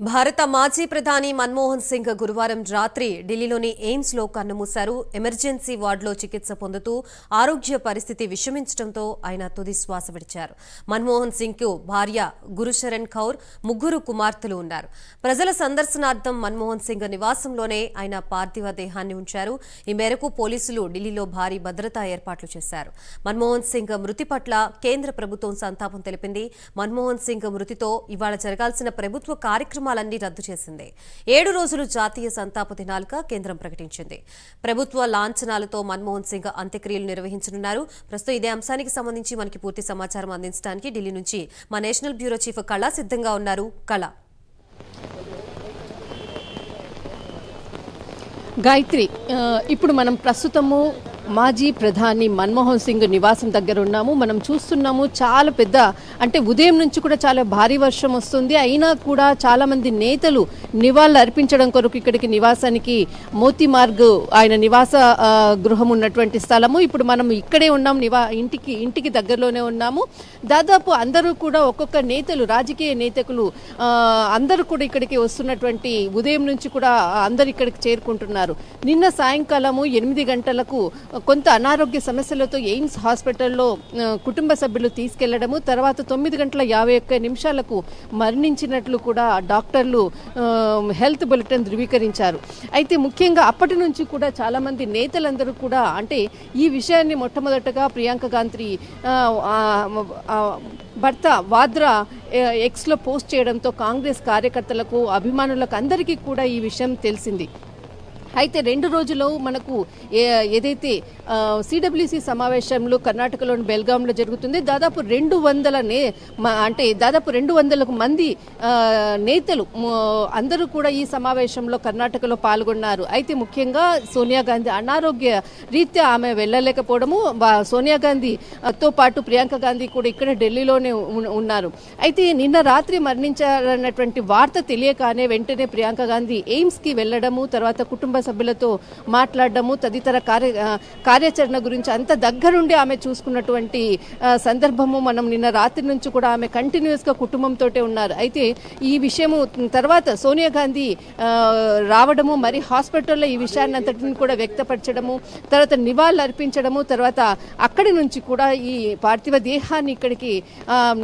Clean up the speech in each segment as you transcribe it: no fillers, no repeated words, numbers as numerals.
భారత మాజీ ప్రధాని మన్మోహన్ సింగ్ గురువారం రాత్రి ఢిల్లీలోని ఎయిమ్స్ లో కన్నుమూశారు. ఎమర్జెన్సీ వార్డులో చికిత్స పొందుతూ ఆరోగ్య పరిస్థితి విషమించడంతో ఆయన తుది శ్వాస విడిచారు. మన్మోహన్ సింగ్ కు భార్య గురుశరణ్ కౌర్, ముగ్గురు కుమార్తెలు ఉన్నారు. ప్రజల సందర్శనార్థం మన్మోహన్ సింగ్ నివాసంలోనే ఆయన పార్థివ దేహాన్ని ఉంచారు. ఈ మేరకు పోలీసులు ఢిల్లీలో భారీ భద్రతా ఏర్పాట్లు చేశారు. మన్మోహన్ సింగ్ మృతి పట్ల కేంద్ర ప్రభుత్వం సంతాపం తెలిపింది. మన్మోహన్ సింగ్ మృతితో ఇవాళ జరగాల్సిన ప్రభుత్వ కార్యక్రమాలన్నీ రద్దు చేసింది. 7 రోజులు జాతీయ సంతాప దినాలుగా కేంద్రం ప్రకటించింది. ప్రభుత్వ లాంఛనాలతో మన్మోహన్ సింగ్ అంత్యక్రియలు నిర్వహించనున్నారు. ప్రస్తుతం ఇదే అంశానికి సంబంధించి మనకి పూర్తి సమాచారం అందించడానికి ఢిల్లీ నుంచి మా నేషనల్ బ్యూరో చీఫ్ కళ సిద్ధంగా ఉన్నారు. కళ, గాయత్రి, ఇప్పుడు మనం ప్రస్తుతము మాజీ ప్రధాని మన్మోహన్ సింగ్ నివాసం దగ్గర ఉన్నాము. మనం చూస్తున్నాము చాలా పెద్ద, అంటే ఉదయం నుంచి కూడా చాలా భారీ వర్షం వస్తుంది. అయినా కూడా చాలా మంది నేతలు నివాళులు అర్పించడం కొరకు ఇక్కడికి నివాసానికి మోతీ మార్గ్ ఆయన నివాస గృహం ఉన్నటువంటి స్థలము. ఇప్పుడు మనం ఇక్కడే ఉన్నాం, ఇంటికి దగ్గరలోనే ఉన్నాము. దాదాపు అందరూ కూడా ఒక్కొక్క నేతలు, రాజకీయ నేతలు అందరూ కూడా ఇక్కడికి వస్తున్నటువంటి ఉదయం నుంచి కూడా అందరు ఇక్కడికి చేరుకుంటున్నారు. నిన్న సాయంకాలము 8 గంటలకు కొంత అనారోగ్య సమస్యలతో ఎయిమ్స్ హాస్పిటల్లో కుటుంబ సభ్యులు తీసుకెళ్లడము, తర్వాత 9:51 మరణించినట్లు కూడా డాక్టర్లు హెల్త్ బులెటిన్ ధృవీకరించారు. అయితే ముఖ్యంగా అప్పటి నుంచి కూడా చాలా మంది నేతలందరూ కూడా, అంటే ఈ విషయాన్ని మొట్టమొదటగా ప్రియాంక గాంధీ భర్త వాద్రా ఎక్స్లో పోస్ట్ చేయడంతో కాంగ్రెస్ కార్యకర్తలకు, అభిమానులకు అందరికీ కూడా ఈ విషయం తెలిసింది. అయితే 2 రోజులు మనకు ఏదైతే సిడబ్ల్యూసి సమావేశంలో కర్ణాటకలోని బెల్గాంలో జరుగుతుంది. దాదాపు 200 మంది నేతలు అందరూ కూడా ఈ సమావేశంలో కర్ణాటకలో పాల్గొన్నారు. అయితే ముఖ్యంగా సోనియా గాంధీ అనారోగ్య రీత్యా ఆమె వెళ్ళలేకపోవడము, సోనియా గాంధీతో పాటు ప్రియాంక గాంధీ కూడా ఇక్కడ ఢిల్లీలోనే ఉన్నారు. అయితే నిన్న రాత్రి మరణించారన్నటువంటి వార్త తెలియగానే వెంటనే ప్రియాంక గాంధీ ఎయిమ్స్కి వెళ్ళడము, తర్వాత కుటుంబ సభ్యులతో మాట్లాడడము, తదితర కార్యాచరణ గురించి అంత దగ్గరుండి ఆమె చూసుకున్నటువంటి సందర్భము మనం నిన్న రాత్రి నుంచి కూడా ఆమె కంటిన్యూస్గా కుటుంబంతో ఉన్నారు. అయితే ఈ విషయము తర్వాత సోనియా గాంధీ రావడము, మరి హాస్పిటల్లో ఈ విషయాన్ని అంతటిని కూడా వ్యక్తపరచడము, తర్వాత నివాళులు అర్పించడము, తర్వాత అక్కడి నుంచి కూడా ఈ పార్థివ దేహాన్ని ఇక్కడికి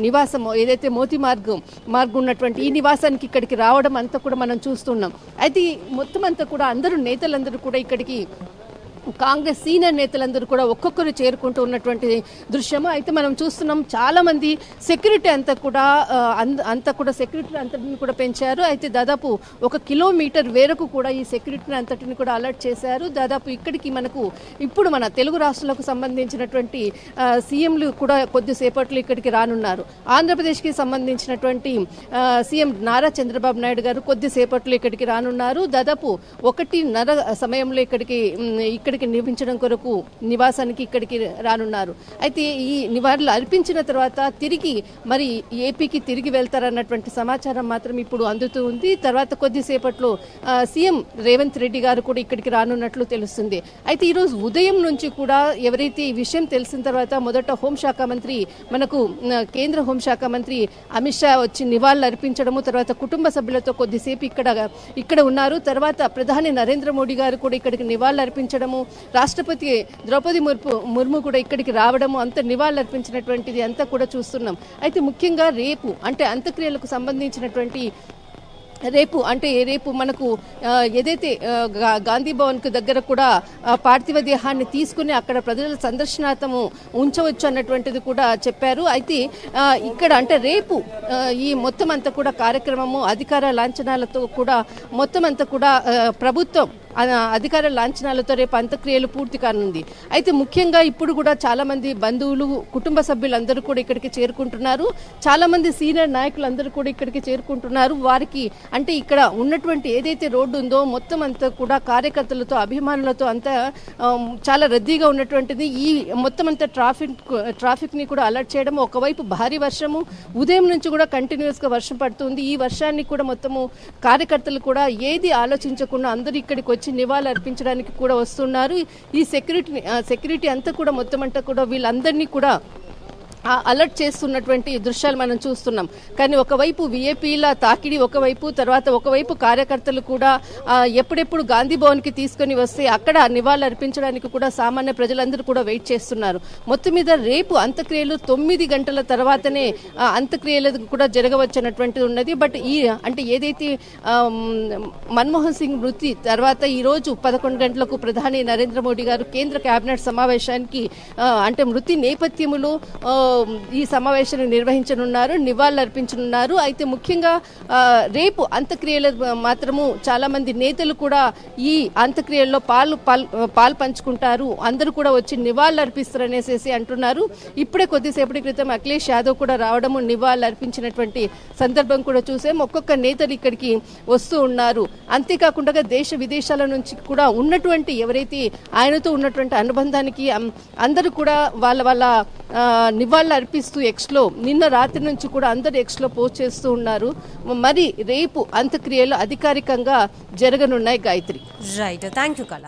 నివాసం ఏదైతే మోతీ మార్గ్ ఉన్నటువంటి ఈ నివాసానికి ఇక్కడికి రావడం అంతా కూడా మనం చూస్తున్నాం. అయితే మొత్తం అంతా కూడా నేతలందరూ కూడా ఇక్కడికి, కాంగ్రెస్ సీనియర్ నేతలందరూ కూడా ఒక్కొక్కరు చేరుకుంటూ ఉన్నటువంటి దృశ్యము అయితే మనం చూస్తున్నాం. చాలా మంది సెక్యూరిటీ అంతా కూడా సెక్యూరిటీ అంతటిని కూడా పెంచారు. అయితే దాదాపు 1 కిలోమీటర్ వేరకు కూడా ఈ సెక్యూరిటీని అంతటిని కూడా అలర్ట్ చేశారు. దాదాపు ఇక్కడికి మనకు ఇప్పుడు మన తెలుగు రాష్ట్రాలకు సంబంధించినటువంటి సీఎంలు కూడా కొద్దిసేపట్లో ఇక్కడికి రానున్నారు. ఆంధ్రప్రదేశ్కి సంబంధించినటువంటి సీఎం నారా చంద్రబాబు నాయుడు గారు కొద్దిసేపట్లో ఇక్కడికి రానున్నారు. దాదాపు 1:30 సమయంలో ఇక్కడికి నిర్మించడం కొరకు నివాసానికి ఇక్కడికి రానున్నారు. అయితే ఈ నివాళులు అర్పించిన తర్వాత తిరిగి మరి ఏపీకి తిరిగి వెళ్తారన్నటువంటి సమాచారం మాత్రం ఇప్పుడు అందుతూ ఉంది. తర్వాత కొద్దిసేపట్లో సీఎం రేవంత్ రెడ్డి గారు కూడా ఇక్కడికి రానున్నట్లు తెలుస్తుంది. అయితే ఈరోజు ఉదయం నుంచి కూడా ఎవరైతే ఈ విషయం తెలిసిన తర్వాత మొదట కేంద్ర హోంశాఖ మంత్రి అమిత్ షా వచ్చి నివాళులు అర్పించడము, తర్వాత కుటుంబ సభ్యులతో కొద్దిసేపు ఇక్కడ ఉన్నారు. తర్వాత ప్రధాని నరేంద్ర మోడీ గారు కూడా ఇక్కడికి నివాళులు అర్పించడము, రాష్ట్రపతి ద్రౌపది ముర్ము కూడా ఇక్కడికి రావడము, అంత నివాళులు అర్పించినటువంటిది అంతా కూడా చూస్తున్నాం. అయితే ముఖ్యంగా రేపు అంటే అంత్యక్రియలకు సంబంధించినటువంటి రేపు మనకు ఏదైతే గాంధీ భవన్ కు దగ్గర కూడా పార్థివ దేహాన్ని తీసుకుని అక్కడ ప్రజల సందర్శనార్థము ఉంచవచ్చు అన్నటువంటిది కూడా చెప్పారు. అయితే ఇక్కడ అంటే రేపు ఈ మొత్తం అంతా కూడా కార్యక్రమము అధికార లాంఛనాలతో కూడా మొత్తం అంతా కూడా ప్రభుత్వం అధికార లాంఛనాలతో రేపు అంత్యక్రియలు పూర్తి కానుంది. అయితే ముఖ్యంగా ఇప్పుడు కూడా చాలా మంది బంధువులు, కుటుంబ సభ్యులందరూ కూడా ఇక్కడికి చేరుకుంటున్నారు. చాలా మంది సీనియర్ నాయకులందరూ కూడా ఇక్కడికి చేరుకుంటున్నారు. వారికి అంటే ఇక్కడ ఉన్నటువంటి ఏదైతే రోడ్డు ఉందో మొత్తం అంతా కూడా కార్యకర్తలతో, అభిమానులతో అంతా చాలా రద్దీగా ఉన్నటువంటిది. ఈ మొత్తం అంతా ట్రాఫిక్ ని కూడా అలర్ట్ చేయడం, ఒకవైపు భారీ వర్షము, ఉదయం నుంచి కూడా కంటిన్యూస్ గా వర్షం పడుతుంది. ఈ వర్షాన్ని కూడా మొత్తము కార్యకర్తలు కూడా ఏది ఆలోచించకుండా అందరూ ఇక్కడికి వచ్చి నివాళులు అర్పించడానికి కూడా వస్తున్నారు. ఈ సెక్యూరిటీ అంతా కూడా మొత్తం అంతా కూడా వీళ్ళందరినీ కూడా అలర్ట్ చేస్తున్నటువంటి దృశ్యాలు మనం చూస్తున్నాం. కానీ ఒకవైపు విఐపీల తాకిడి ఒకవైపు కార్యకర్తలు కూడా ఎప్పుడెప్పుడు గాంధీ భవన్కి తీసుకొని వస్తే అక్కడ నివాళులు అర్పించడానికి కూడా సామాన్య ప్రజలందరూ కూడా వెయిట్ చేస్తున్నారు. మొత్తం మీద రేపు అంత్యక్రియలు 9 గంటల తర్వాతనే అంత్యక్రియలు కూడా జరగవచ్చన్నటువంటిది ఉన్నది. బట్ అంటే ఏదైతే మన్మోహన్ సింగ్ మృతి తర్వాత ఈరోజు 11 గంటలకు ప్రధాని నరేంద్ర మోడీ గారు కేంద్ర కేబినెట్ సమావేశానికి అంటే మృతి నేపథ్యములో ఈ సమావేశాన్ని నిర్వహించనున్నారు, నివాళులు అర్పించనున్నారు. అయితే ముఖ్యంగా రేపు అంత్యక్రియలు మాత్రము చాలా మంది నేతలు కూడా ఈ అంత్యక్రియల్లో పాలు పంచుకుంటారు, అందరూ కూడా వచ్చి నివాళులు అర్పిస్తారు అనేసి అంటున్నారు. ఇప్పుడే కొద్దిసేపటి క్రితం అఖిలేష్ యాదవ్ కూడా రావడము, నివాళులు అర్పించినటువంటి సందర్భం కూడా చూసాం. ఒక్కొక్క నేతలు ఇక్కడికి వస్తూ ఉన్నారు. అంతేకాకుండా దేశ విదేశాల నుంచి కూడా ఉన్నటువంటి ఎవరైతే ఆయనతో ఉన్నటువంటి అనుబంధానికి అందరూ కూడా వాళ్ళ నివాళులు అర్పిస్తూ ఎక్స్లో నిన్న రాత్రి నుంచి కూడా అందరు ఎక్స్లో పోస్ట్ చేస్తూ ఉన్నారు. మరి రేపు అంత్యక్రియలు అధికారికంగా జరగనున్నాయి. గాయత్రి. రైట్, థ్యాంక్ యూ కళ.